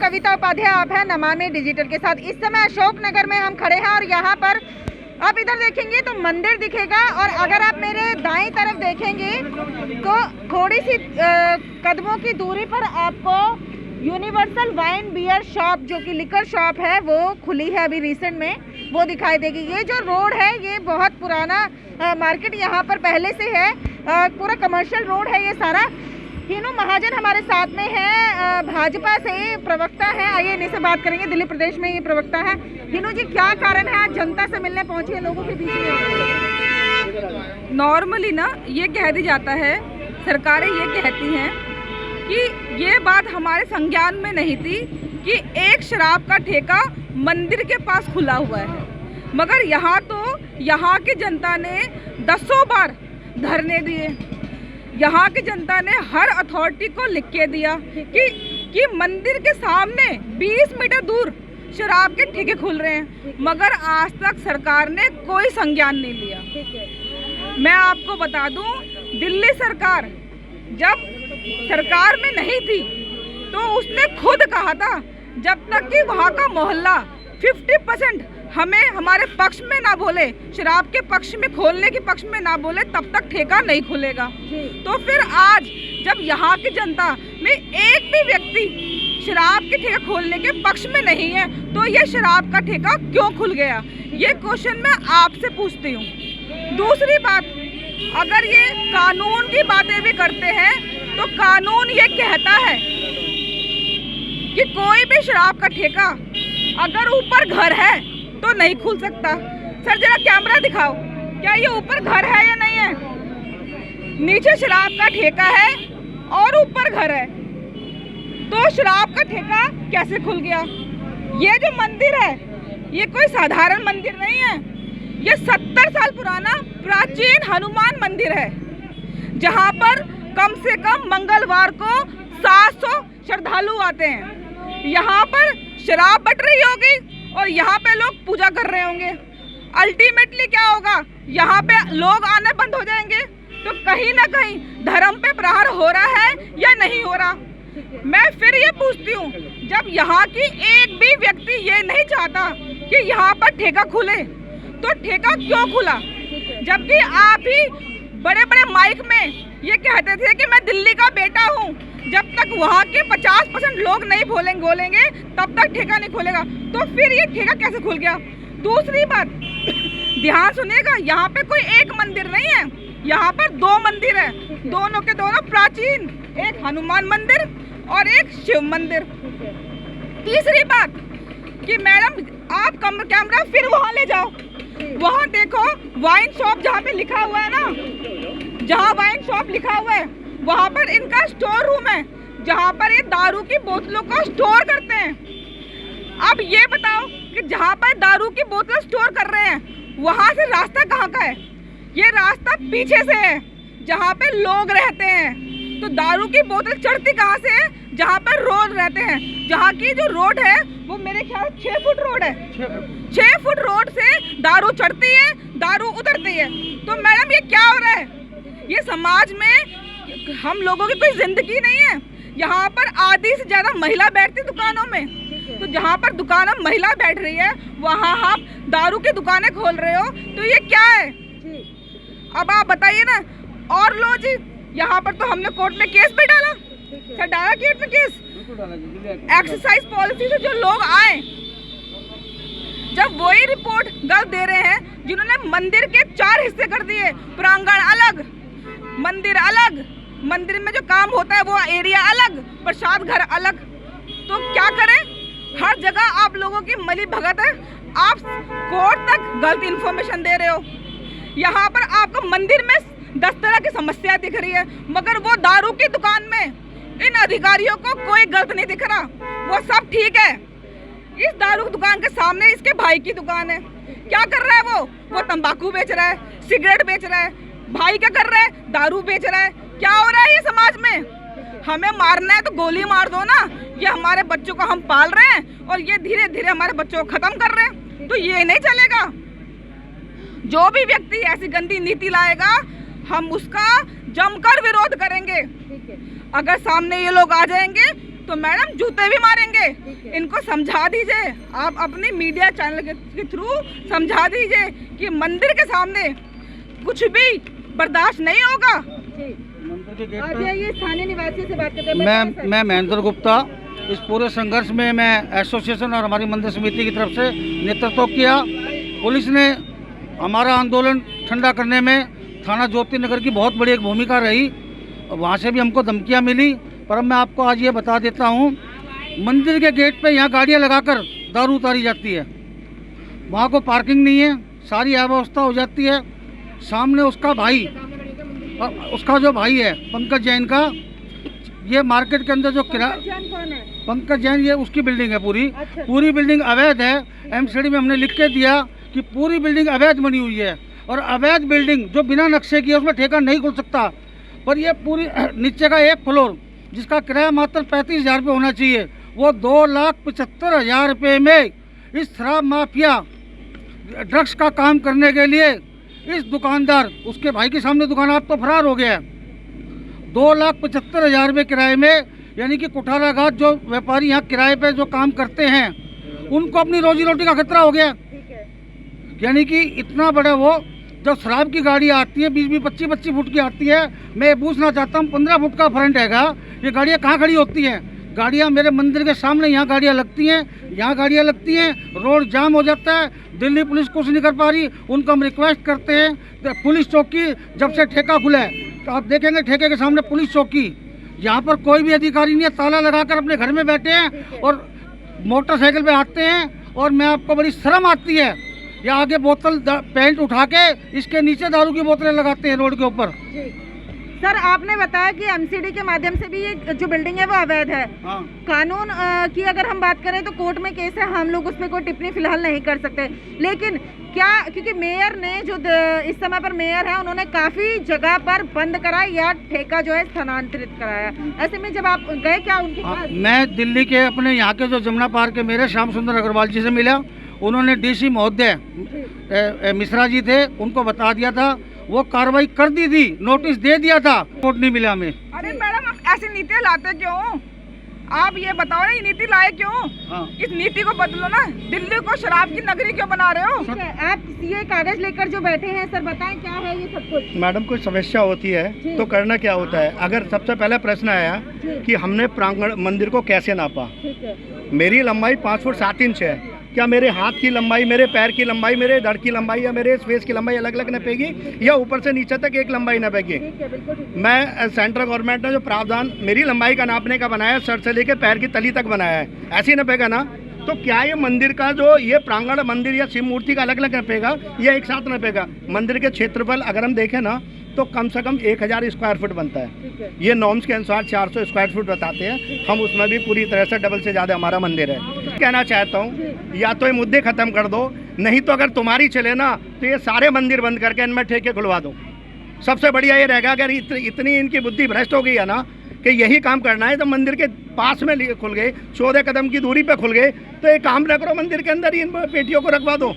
कविता उपाध्याय, आप हैं नमामि डिजिटल के साथ। इस समय अशोक नगर में हम खड़े हैं और यहाँ पर आप इधर देखेंगे तो मंदिर दिखेगा और अगर आप मेरे दाईं तरफ देखेंगे तो थोड़ी सी कदमों की दूरी पर आपको यूनिवर्सल वाइन बियर शॉप, जो कि लिकर शॉप है, वो खुली है अभी रिसेंट में, वो दिखाई देगी। ये जो रोड है ये बहुत पुराना मार्केट यहाँ पर पहले से है, पूरा कमर्शियल रोड है ये सारा। हिनू महाजन हमारे साथ में है, भाजपा से प्रवक्ता है, आइए इन्हीं से बात करेंगे। दिल्ली प्रदेश में ये प्रवक्ता है। हिनू जी, क्या कारण है आज जनता से मिलने पहुंचे लोगों के बीच में? नॉर्मली ना ये कह दिया जाता है, सरकारें ये कहती हैं कि ये बात हमारे संज्ञान में नहीं थी कि एक शराब का ठेका मंदिर के पास खुला हुआ है, मगर यहाँ की जनता ने दसों बार धरने दिए। यहाँ की जनता ने हर अथॉरिटी को लिख के दिया कि मंदिर के सामने 20 मीटर दूर शराब के ठेके खुल रहे हैं, मगर आज तक सरकार ने कोई संज्ञान नहीं लिया। मैं आपको बता दूं, दिल्ली सरकार जब सरकार में नहीं थी तो उसने खुद कहा था जब तक कि वहाँ का मोहल्ला 50% हमें हमारे पक्ष में ना बोले, शराब के पक्ष में, खोलने के पक्ष में ना बोले, तब तक ठेका नहीं खुलेगा। तो फिर आज जब यहाँ की जनता में एक भी व्यक्ति शराब के ठेका खोलने के पक्ष में नहीं है तो ये शराब का ठेका क्यों खुल गया, ये क्वेश्चन मैं आपसे पूछती हूँ। दूसरी बात, अगर ये कानून की बातें भी करते हैं तो कानून ये कहता है कि कोई भी शराब का ठेका अगर ऊपर घर है तो नहीं खुल सकता। सर जरा कैमरा दिखाओ, क्या ये ऊपर घर है या नहीं है? नीचे शराब का ठेका है और ऊपर घर है, तो शराब का ठेका कैसे खुल गया? ये जो मंदिर है ये कोई साधारण मंदिर नहीं है, ये 70 साल पुराना प्राचीन हनुमान मंदिर है, जहाँ पर कम से कम मंगलवार को 700 श्रद्धालु आते हैं। यहाँ पर शराब बट रही होगी और यहाँ पे लोग पूजा कर रहे होंगे। अल्टीमेटली क्या होगा, यहाँ पे लोग आने बंद हो जाएंगे, तो कहीं ना कहीं धर्म पे प्रहार हो रहा है या नहीं हो रहा। मैं फिर ये पूछती हूँ, जब यहाँ की एक भी व्यक्ति ये नहीं चाहता कि यहाँ पर ठेका खुले तो ठेका क्यों खुला? जबकि आप ही बड़े बड़े माइक में ये कहते थे कि मैं दिल्ली का बेटा हूँ, जब तक वहाँ के 50% लोग नहीं बोलेंगे तब तक ठेका नहीं खुलेगा। तो फिर ये ठेका कैसे खुल गया? दूसरी बात, ध्यान सुनिएगा, यहाँ पे कोई एक मंदिर नहीं है, यहाँ पर 2 मंदिर है, दोनों के दोनों प्राचीन, एक हनुमान मंदिर और एक शिव मंदिर। तीसरी बात कि मैडम आप कैमरा फिर वहाँ ले जाओ, वहाँ देखो वाइन शॉप जहाँ पे लिखा हुआ है ना, जहाँ वाइन शॉप लिखा हुआ है वहाँ पर इनका स्टोर रूम है, जहाँ पर ये दारू की बोतलों को स्टोर करते हैं। अब ये बताओ कि जहाँ पर दारू की बोतल स्टोर कर रहे हैं वहाँ से रास्ता कहाँ का है? ये रास्ता पीछे से है जहाँ पे लोग रहते हैं। तो दारू की बोतल चढ़ती कहाँ से है? जहाँ पर रोड रहते हैं, जहाँ की जो रोड है वो मेरे ख्याल 6 फुट रोड है, 6 फुट रोड से दारू चढ़ती है, दारू उतरती है। तो मैडम ये क्या हो रहा है? ये समाज में हम लोगों की कोई जिंदगी नहीं है। यहाँ पर आधी से ज्यादा महिला बैठती दुकानों में, तो जहाँ पर दुकान में महिला बैठ रही है वहाँ आप दारू की दुकानें खोल रहे हो, तो ये क्या है? अब आप बताइए ना। और लो जी, यहाँ पर तो हमने कोर्ट में केस भी डाला, सर डाला कोर्ट में केस। एक्सरसाइज पॉलिसी से जो लोग आए, जब वही रिपोर्ट गलत दे रहे हैं, जिन्होंने मंदिर के 4 हिस्से कर दिए, प्रांगण अलग, मंदिर अलग, मंदिर में जो काम होता है वो एरिया अलग, प्रसाद घर अलग, तो क्या करें? हर जगह आप लोगों की मली भगत है, आप कोर्ट तक गलत इन्फॉर्मेशन दे रहे हो। यहाँ पर आपको मंदिर में 10 तरह की समस्या दिख रही है, मगर वो दारू की दुकान में इन अधिकारियों को कोई गलत नहीं दिख रहा, वो सब ठीक है। इस दारू की दुकान के सामने इसके भाई की दुकान है, क्या कर रहा है वो तंबाकू बेच रहा है, सिगरेट बेच रहा है। भाई क्या कर रहा है? दारू बेच रहा है। क्या हो रहा है ये समाज में? हमें मारना है तो गोली मार दो ना, ये हमारे बच्चों को हम पाल रहे हैं और ये धीरे धीरे हमारे बच्चों को खत्म कर रहे हैं, तो ये नहीं चलेगा। जो भी व्यक्ति ऐसी गंदी नीति लाएगा हम उसका जमकर विरोध करेंगे। अगर सामने ये लोग आ जाएंगे तो मैडम जूते भी मारेंगे। इनको समझा दीजिए, आप अपनी मीडिया चैनल के थ्रू समझा दीजिए कि मंदिर के सामने कुछ भी बर्दाश्त नहीं होगा। आप ये स्थानीय निवासियों से बात करते हैं। मैं महेंद्र गुप्ता, इस पूरे संघर्ष में मैं एसोसिएशन और हमारी मंदिर समिति की तरफ से नेतृत्व किया। पुलिस ने हमारा आंदोलन ठंडा करने में थाना ज्योति नगर की बहुत बड़ी एक भूमिका रही। वहाँ से भी हमको धमकियाँ मिली, पर मैं आपको आज ये बता देता हूँ, मंदिर के गेट पे यहाँ गाड़ियाँ लगाकर दारू उतारी जाती है। वहाँ को पार्किंग नहीं है, सारी अव्यवस्था हो जाती है। सामने उसका भाई, उसका जो भाई है पंकज जैन का, ये मार्केट के अंदर जो पंकज जैन, ये उसकी बिल्डिंग है पूरी। अच्छा। पूरी बिल्डिंग अवैध है। एमसीडी में हमने लिख के दिया कि पूरी बिल्डिंग अवैध बनी हुई है, और अवैध बिल्डिंग जो बिना नक्शे की है उसमें ठेका नहीं खुल सकता। पर ये पूरी नीचे का एक फ्लोर जिसका किराया मात्र 35,000 रुपये होना चाहिए, वो 2,75,000 रुपये में इस शराब माफिया ड्रग्स का काम करने के लिए इस दुकानदार, उसके भाई के सामने दुकान, आप तो फरार हो गया है। 2,75,000 रुपये किराए में, यानी कि कुठाराघाट जो व्यापारी यहाँ किराए पे जो काम करते हैं उनको अपनी रोजी रोटी का खतरा हो गया। यानी कि इतना बड़ा वो, जब शराब की गाड़ी आती है 20-20, 25-25 फुट की आती है, मैं पूछना चाहता हूँ 15 फुट का फ्रंट हैगा, ये गाड़ियाँ कहाँ खड़ी होती हैं? गाड़ियाँ मेरे मंदिर के सामने यहाँ गाड़ियाँ लगती हैं, यहाँ गाड़ियाँ लगती हैं, रोड जाम हो जाता है। दिल्ली पुलिस कुछ नहीं कर पा रही, उनको हम रिक्वेस्ट करते हैं। तो पुलिस चौकी जब से ठेका खुला है तो आप देखेंगे ठेके के सामने पुलिस चौकी, यहाँ पर कोई भी अधिकारी नहीं है, ताला लगाकर अपने घर में बैठे हैं और मोटरसाइकिल पे आते हैं। और मैं आपको बड़ी शर्म आती है, या आगे बोतल पेंट उठा के इसके नीचे दारू की बोतलें लगाते हैं रोड के ऊपर। सर, आपने बताया कि एमसीडी के माध्यम से भी ये जो बिल्डिंग है वो अवैध है। हाँ। कानून की अगर हम बात करें तो कोर्ट में केस है, हम लोग उसमें कोई टिप्पणी फिलहाल नहीं कर सकते। लेकिन क्या, क्योंकि मेयर ने जो इस समय पर मेयर है, उन्होंने काफी जगह पर बंद कराया या ठेका जो है स्थानांतरित कराया, ऐसे में जब आप गए क्या उनके पास? मैं दिल्ली के अपने यहाँ के जो जमुना पार्क के मेरे श्याम सुंदर अग्रवाल जी से मिला। उन्होंने डीसी महोदय मिश्रा जी थे, उनको बता दिया था, वो कार्रवाई कर दी थी, नोटिस दे दिया था, कोर्ट नहीं मिला हमें। अरे मैडम, आप ऐसी नीतियाँ लाते क्यों? आप ये बताओ ना, ये नीति लाए क्यों? हाँ। इस नीति को बदलो ना। दिल्ली को शराब की नगरी क्यों बना रहे हो? आप ये कागज लेकर जो बैठे हैं, सर बताएं क्या है ये सब कुछ? मैडम, कोई समस्या होती है तो करना क्या होता है? अगर सबसे पहले प्रश्न आया कि हमने प्रांगण मंदिर को कैसे नापा, ठीक है। मेरी लंबाई 5 फुट 7 इंच है। क्या मेरे हाथ की लंबाई, मेरे पैर की लंबाई, मेरे धड़ की लंबाई या मेरे स्पेस की लंबाई अलग अलग नपेगी, या ऊपर से नीचे तक एक लंबाई नपेगी? ठीक है, बिल्कुल ठीक है। मैं सेंट्रल गवर्नमेंट ने जो प्रावधान मेरी लंबाई का नापने का बनाया है, सर से लेके पैर की तली तक बनाया है, ऐसे ही नपेगा ना? तो क्या ये मंदिर का जो ये प्रांगण मंदिर या शिव मूर्ति का अलग अलग नपेगा या एक साथ नपेगा? मंदिर के क्षेत्रफल अगर हम देखें ना तो कम से कम 1,000 स्क्वायर फुट बनता है। ये नॉर्म्स के अनुसार 400 स्क्वायर फुट बताते हैं। हम उसमें भी पूरी तरह से डबल से ज़्यादा हमारा मंदिर है। कहना चाहता हूँ, या तो ये मुद्दे खत्म कर दो, नहीं तो अगर तुम्हारी चले ना तो ये सारे मंदिर बंद करके इनमें ठेके खुलवा दो। सबसे बढ़िया ये रहेगा। अगर इतनी इनकी बुद्धि भ्रष्ट हो गई है ना कि यही काम करना है, तो मंदिर के पास में खुल गए, 14 कदम की दूरी पे खुल गए, तो एक काम न करो, मंदिर के अंदर ही इन पेटियों को रखवा दो।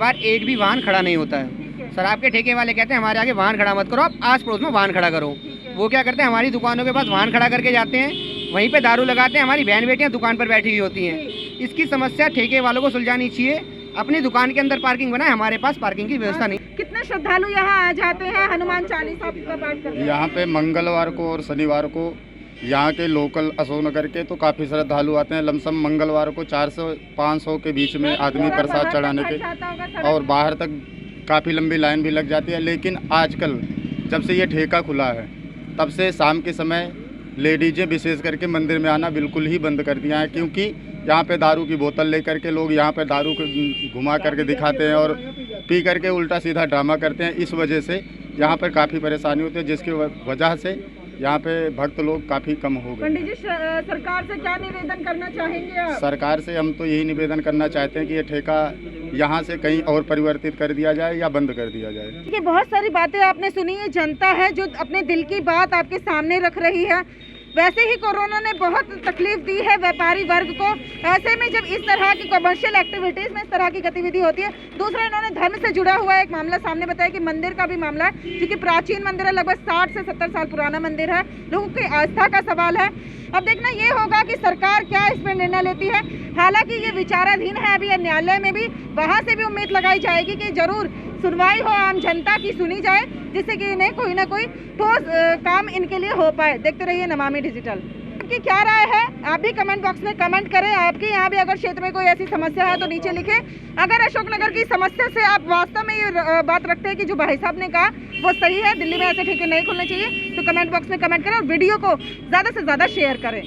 बार एक भी वाहन खड़ा नहीं होता है। शराब के ठेके वाले कहते हैं हमारे आगे वाहन खड़ा मत करो, आप आस पड़ोस में वाहन खड़ा करो। वो क्या करते हैं, हमारी दुकानों के पास वाहन खड़ा करके जाते हैं, वहीं पे दारू लगाते हैं, हमारी बहन बेटियां दुकान पर बैठी हुई होती हैं। इसकी समस्या ठेके वालों को सुलझानी चाहिए। अपनी दुकान के अंदर पार्किंग बनाए, हमारे पास पार्किंग की व्यवस्था नहीं। कितने श्रद्धालु यहाँ आ जाते हैं हनुमान चालीसा का पाठ करते हैं? यहाँ पे मंगलवार को और शनिवार को यहाँ के लोकल अशोकनगर के तो काफ़ी श्रद्धालु आते हैं। लमसम मंगलवार को 400-500 के बीच में आदमी प्रसाद चढ़ाने के, और बाहर तक काफ़ी लंबी लाइन भी लग जाती है। लेकिन आजकल जब से ये ठेका खुला है, तब से शाम के समय लेडीजें विशेष करके मंदिर में आना बिल्कुल ही बंद कर दिया है, क्योंकि यहाँ पे दारू की बोतल लेकर के लोग यहाँ पे दारू को घुमा करके दिखाते हैं और पी करके उल्टा सीधा ड्रामा करते हैं। इस वजह से यहाँ पर काफ़ी परेशानी होती है, जिसकी वजह से यहाँ पे भक्त लोग काफ़ी कम हो गए। पंडित जी, सरकार से क्या निवेदन करना चाहेंगे आप? सरकार से हम तो यही निवेदन करना चाहते हैं कि ये ठेका यहाँ से कहीं और परिवर्तित कर दिया जाए या बंद कर दिया जाए। देखिए, बहुत सारी बातें आपने सुनी है, जनता है जो अपने दिल की बात आपके सामने रख रही है। वैसे ही कोरोना ने बहुत तकलीफ दी है व्यापारी वर्ग को। ऐसे में जब इस तरह की कमर्शियल एक्टिविटीज़ में इस तरह की गतिविधि होती है, दूसरा इन्होंने धर्म से जुड़ा हुआ एक मामला सामने बताया कि मंदिर का भी मामला है, क्योंकि प्राचीन मंदिर है, लगभग 60 से 70 साल पुराना मंदिर है, लोगों की आस्था का सवाल है। अब देखना ये होगा कि सरकार क्या इस पर निर्णय लेती है। हालांकि ये विचाराधीन है अभी न्यायालय में भी, वहाँ से भी उम्मीद लगाई जाएगी कि जरूर सुनवाई हो, आम जनता की सुनी जाए, जिससे कि इन्हें कोई ना कोई ठोस काम इनके लिए हो पाए। देखते रहिए नमामि डिजिटल। आपकी क्या राय है, आप भी कमेंट बॉक्स में कमेंट करें। आपके यहाँ भी अगर क्षेत्र में कोई ऐसी समस्या है तो नीचे लिखें। अगर अशोकनगर की समस्या से आप वास्तव में ये बात रखते हैं कि जो भाई साहब ने कहा वो सही है, दिल्ली में ऐसे ठेके नहीं खुलने चाहिए, तो कमेंट बॉक्स में कमेंट करें और वीडियो को ज़्यादा से ज़्यादा शेयर करें।